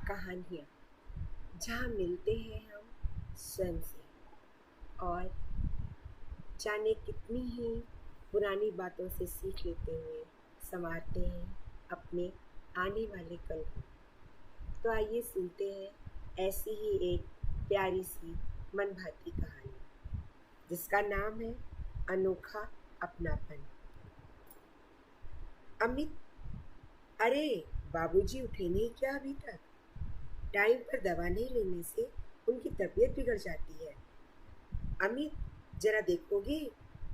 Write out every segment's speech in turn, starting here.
कहानियाँ जहाँ मिलते हैं हम स्वयं से और जाने कितनी ही पुरानी बातों से सीख लेते हुए संवारते हैं अपने आने वाले कल को। तो आइए सुनते हैं ऐसी ही एक प्यारी सी मन भाती कहानी जिसका नाम है अनोखा अपनापन। अमित, अरे बाबूजी उठे नहीं क्या अभी तक? टाइम पर दवा नहीं लेने से उनकी तबीयत बिगड़ जाती है। अमित, जरा देखोगे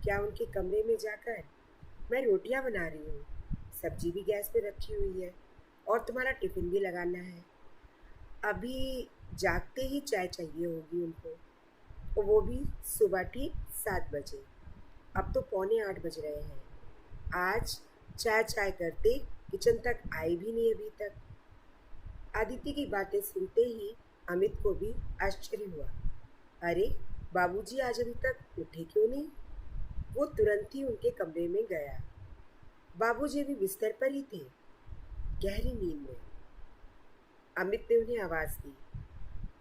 क्या उनके कमरे में जाकर? मैं रोटियां बना रही हूँ, सब्जी भी गैस पे रखी हुई है और तुम्हारा टिफिन भी लगाना है। अभी जागते ही चाय चाहिए होगी उनको, और वो भी सुबह ठीक 7 बजे। अब तो पौने 8 बज रहे हैं। आज चाय चाय करते किचन तक आई भी नहीं अभी तक। आदित्य की बातें सुनते ही अमित को भी आश्चर्य हुआ। अरे, बाबूजी आज अभी तक उठे क्यों नहीं? वो तुरंत ही उनके कमरे में गया। बाबूजी भी बिस्तर पर ही थे, गहरी नींद में। अमित ने उन्हें आवाज दी,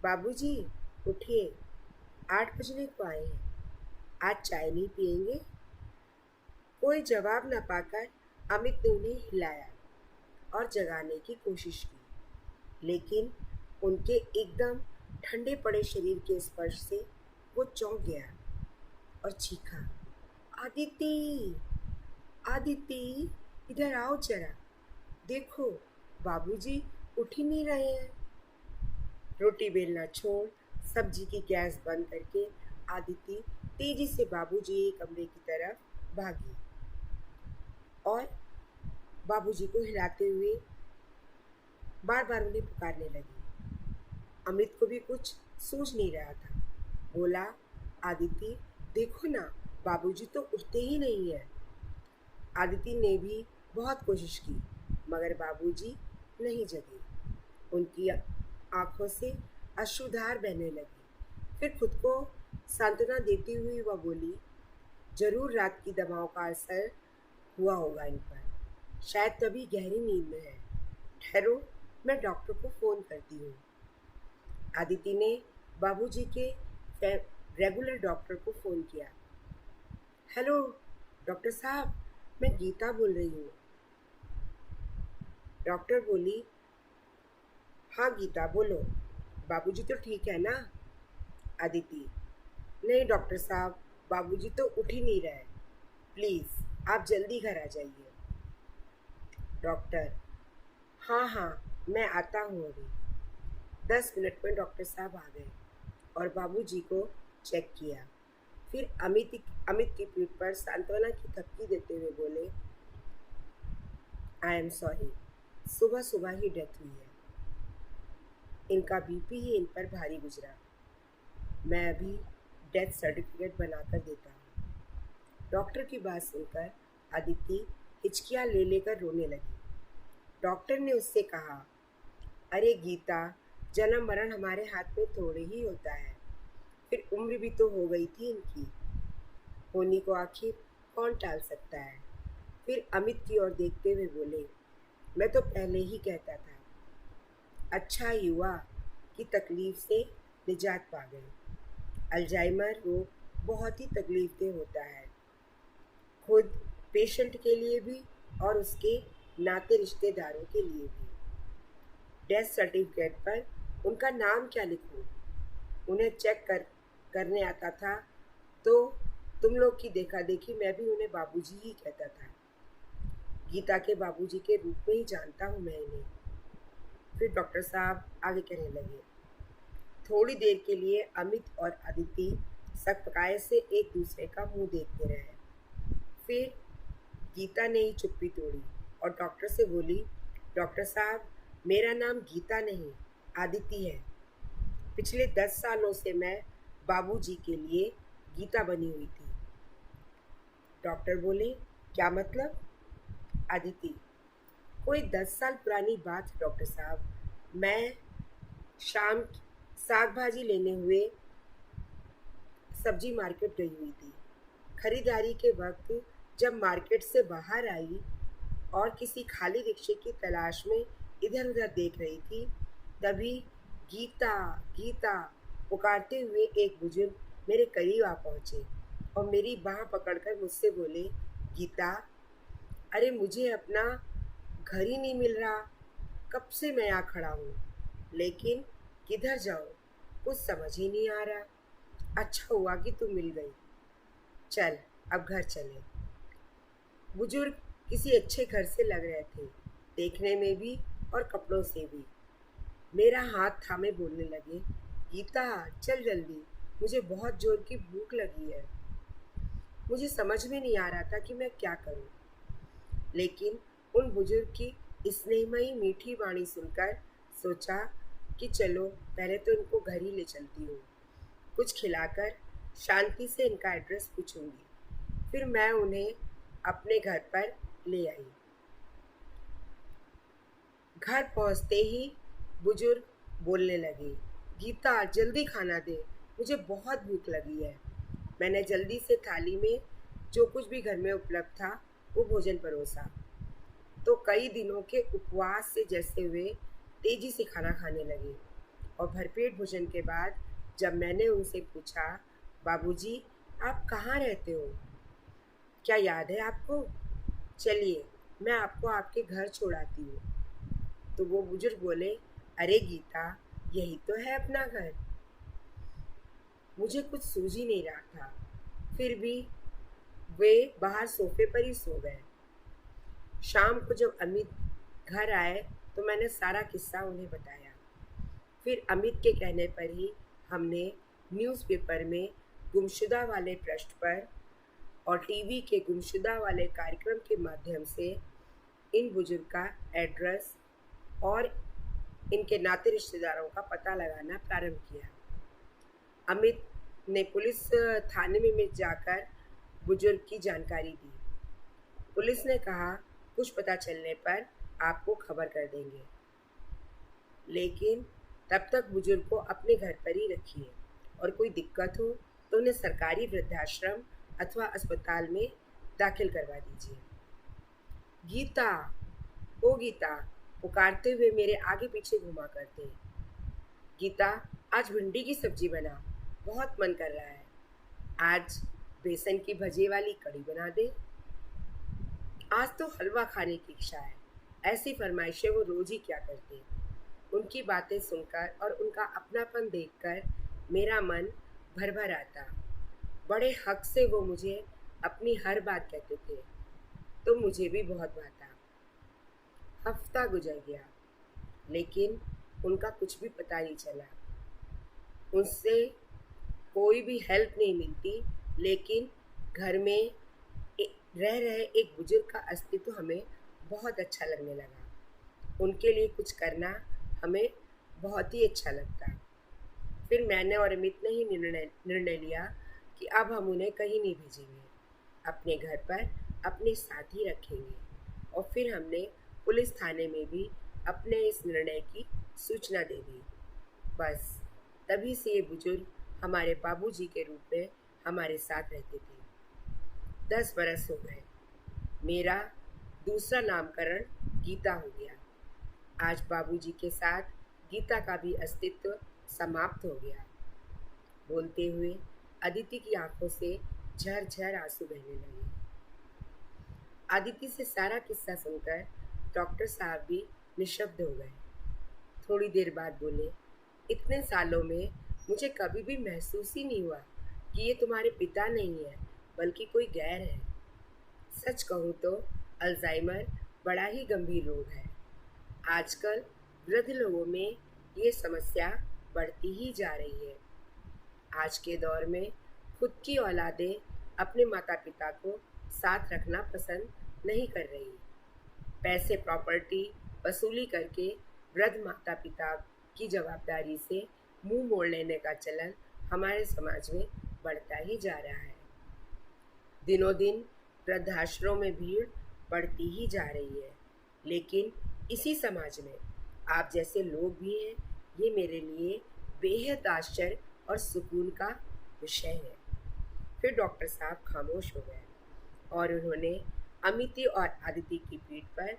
बाबूजी उठिए, 8 बजने को आए हैं। आज चाय नहीं पिएंगे? कोई जवाब न पाकर अमित ने उन्हें हिलाया और जगाने की कोशिश की, लेकिन उनके एकदम ठंडे पड़े शरीर के स्पर्श से वो चौंक गया और चीखा, आदिति, आदिति, इधर आओ जरा। देखो, बाबूजी उठ ही नहीं रहे हैं। रोटी बेलना छोड़ सब्जी की गैस बंद करके आदिति तेजी से बाबूजी के कमरे की तरफ भागी और बाबूजी को हिलाते हुए बार बार उन्हें पुकारने लगी। अमित को भी कुछ सूझ नहीं रहा था। बोला, आदिति, देखो ना, बाबूजी तो उठते ही नहीं है। आदिति ने भी बहुत कोशिश की, मगर बाबूजी नहीं जगे। उनकी आंखों से अश्रुधार बहने लगी। फिर खुद को सांत्वना देती हुई वह बोली, जरूर रात की दवाओं का असर हुआ होगा इन पर। शायद तभी गहरी नींद में है। ठहरो, मैं डॉक्टर को फोन करती हूँ। आदिति ने बाबूजी के रेगुलर डॉक्टर को फोन किया। हेलो डॉक्टर साहब, मैं गीता बोल रही हूँ। डॉक्टर बोली, हाँ गीता बोलो, बाबूजी तो ठीक है ना? अदिति, नहीं डॉक्टर साहब, बाबूजी तो उठ ही नहीं रहे। प्लीज़ आप जल्दी घर आ जाइए। डॉक्टर, हाँ हाँ, मैं आता हूँ अभी। 10 मिनट में डॉक्टर साहब आ गए और बाबूजी को चेक किया। फिर अमित की पीठ पर सांत्वना की थपकी देते हुए बोले, आई एम सॉरी, सुबह सुबह ही डेथ हुई है। इनका बीपी ही इन पर भारी गुजरा। मैं अभी डेथ सर्टिफिकेट बनाकर देता हूँ। डॉक्टर की बात सुनकर अदिति हिचकियाँ ले लेकर रोने लगी। डॉक्टर ने उससे कहा, अरे गीता, जन्म मरण हमारे हाथ में थोड़े ही होता है। फिर उम्र भी तो हो गई थी इनकी, होनी को आखिर कौन टाल सकता है? फिर अमित की ओर देखते हुए बोले, मैं तो पहले ही कहता था, अच्छा ही हुआ कि तकलीफ से निजात पा गए। अल्जाइमर रोग बहुत ही तकलीफदेह होता है, खुद पेशेंट के लिए भी और उसके नाते रिश्तेदारों के लिए भी। डेथ सर्टिफिकेट पर उनका नाम क्या लिखूं? उन्हें चेक करने आता था तो तुम लोग की देखा देखी मैं भी उन्हें बाबूजी ही कहता था। गीता के बाबूजी के रूप में ही जानता हूँ मैं इन्हें। फिर डॉक्टर साहब आगे कहने लगे। थोड़ी देर के लिए अमित और अदिति सकपकाए से एक दूसरे का मुंह देखते रहे। फिर गीता ने ही चुप्पी तोड़ी और डॉक्टर से बोली, डॉक्टर साहब, मेरा नाम गीता नहीं आदिति है। पिछले 10 सालों से मैं बाबूजी के लिए गीता बनी हुई थी। डॉक्टर बोले, क्या मतलब? अदिति, कोई 10 साल पुरानी बात है डॉक्टर साहब। मैं शाम साग भाजी लेने हुए सब्जी मार्केट गई हुई थी। खरीदारी के वक्त जब मार्केट से बाहर आई और किसी खाली रिक्शे की तलाश में इधर उधर देख रही थी, तभी गीता गीता पुकारते हुए एक बुजुर्ग मेरे करीब आ पहुंचे और मेरी बाह पकड़कर मुझसे बोले, गीता, अरे मुझे अपना घर ही नहीं मिल रहा। कब से मैं यहाँ खड़ा हूँ, लेकिन किधर जाऊँ कुछ समझ ही नहीं आ रहा। अच्छा हुआ कि तू मिल गई। चल अब घर चले। बुजुर्ग किसी अच्छे घर से लग रहे थे, देखने में भी और कपड़ों से भी। मेरा हाथ थामे बोलने लगे, गीता चल जल्दी, मुझे बहुत जोर की भूख लगी है। मुझे समझ में नहीं आ रहा था कि मैं क्या करूं, लेकिन उन बुजुर्ग की स्नेहमयी मीठी वाणी सुनकर सोचा कि चलो पहले तो इनको घर ही ले चलती हूँ। कुछ खिलाकर शांति से इनका एड्रेस पूछूंगी। फिर मैं उन्हें अपने घर पर ले आई। घर पहुंचते ही बुजुर्ग बोलने लगे, गीता जल्दी खाना दे, मुझे बहुत भूख लगी है। मैंने जल्दी से थाली में जो कुछ भी घर में उपलब्ध था वो भोजन परोसा। तो कई दिनों के उपवास से जैसे हुए तेजी से खाना खाने लगे और भरपेट भोजन के बाद जब मैंने उनसे पूछा, बाबूजी आप कहाँ रहते हो, क्या याद है आपको? चलिए मैं आपको आपके घर छोड़ाती हूँ। तो वो बुजुर्ग बोले, अरे गीता, यही तो है अपना घर। मुझे कुछ सूझ ही नहीं रहा था। फिर भी वे बाहर सोफे पर ही सो गए। शाम को जब अमित घर आए तो मैंने सारा किस्सा उन्हें बताया। फिर अमित के कहने पर ही हमने न्यूज़पेपर में गुमशुदा वाले पृष्ठ पर और टीवी के गुमशुदा वाले कार्यक्रम के माध्यम से इन बुजुर्ग का एड्रेस और इनके नाते रिश्तेदारों का पता लगाना प्रारंभ किया। अमित ने पुलिस थाने में जाकर बुजुर्ग की जानकारी दी। पुलिस ने कहा कुछ पता चलने पर आपको खबर कर देंगे, लेकिन तब तक बुजुर्ग को अपने घर पर ही रखिए और कोई दिक्कत हो तो उन्हें सरकारी वृद्धाश्रम अथवा अस्पताल में दाखिल करवा दीजिए। गीता, ओ गीता, पुकारते हुए मेरे आगे पीछे घुमा करते। गीता, आज भिंडी की सब्जी बना, बहुत मन कर रहा है। आज बेसन की भजे वाली कड़ी बना दे। आज तो हलवा खाने की इच्छा है। ऐसी फरमाइशें वो रोज ही क्या करते। उनकी बातें सुनकर और उनका अपनापन देखकर मेरा मन भर भर आता। बड़े हक से वो मुझे अपनी हर बात कहते थे, तो मुझे भी बहुत भाता। हफ्ता गुजर गया, लेकिन उनका कुछ भी पता नहीं चला। उनसे कोई भी हेल्प नहीं मिलती, लेकिन घर में रह रहे एक बुजुर्ग का अस्तित्व हमें बहुत अच्छा लगने लगा। उनके लिए कुछ करना हमें बहुत ही अच्छा लगता। फिर मैंने और अमित ने ही निर्णय लिया कि अब हम उन्हें कहीं नहीं भेजेंगे, अपने घर पर अपने साथ ही रखेंगे। और फिर हमने पुलिस थाने में भी अपने इस निर्णय की सूचना दे दी। बस तभी से ये बुजुर्ग हमारे बाबूजी के रूप में हमारे साथ रहते थे। 10 बरस हो गए। मेरा दूसरा नामकरण गीता हो गया। आज बाबूजी के साथ गीता का भी अस्तित्व समाप्त हो गया। बोलते हुए अदिति की आंखों से झरझर आंसू बहने लगे। अदिति से सारा किस्सा सुनकर डॉक्टर साहब भी निशब्द हो गए। थोड़ी देर बाद बोले, इतने सालों में मुझे कभी भी महसूस ही नहीं हुआ कि ये तुम्हारे पिता नहीं है, बल्कि कोई गैर है। सच कहूँ तो अल्जाइमर बड़ा ही गंभीर रोग है। आजकल वृद्ध लोगों में ये समस्या बढ़ती ही जा रही है। आज के दौर में खुद की औलादें अपने माता पिता को साथ रखना पसंद नहीं कर रही। पैसे प्रॉपर्टी वसूली करके वृद्ध माता पिता की जवाबदारी से मुंह मोड़ लेने का चलन हमारे समाज में बढ़ता ही जा रहा है। दिनों दिन वृद्धाश्रमों में भीड़ बढ़ती ही जा रही है, लेकिन इसी समाज में आप जैसे लोग भी हैं, ये मेरे लिए बेहद आश्चर्य और सुकून का विषय है। फिर डॉक्टर साहब खामोश हो गए और उन्होंने अमिति और आदिति की पीठ पर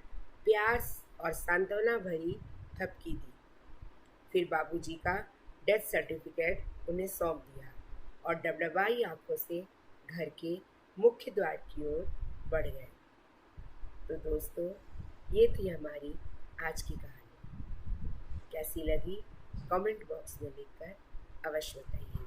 प्यार और सांत्वना भरी थपकी दी। फिर बाबूजी का डेथ सर्टिफिकेट उन्हें सौंप दिया और डबडबाई आंखों से घर के मुख्य द्वार की ओर बढ़ गए। तो दोस्तों, ये थी हमारी आज की कहानी। कैसी लगी कमेंट बॉक्स में लिखकर अवश्य बताइए।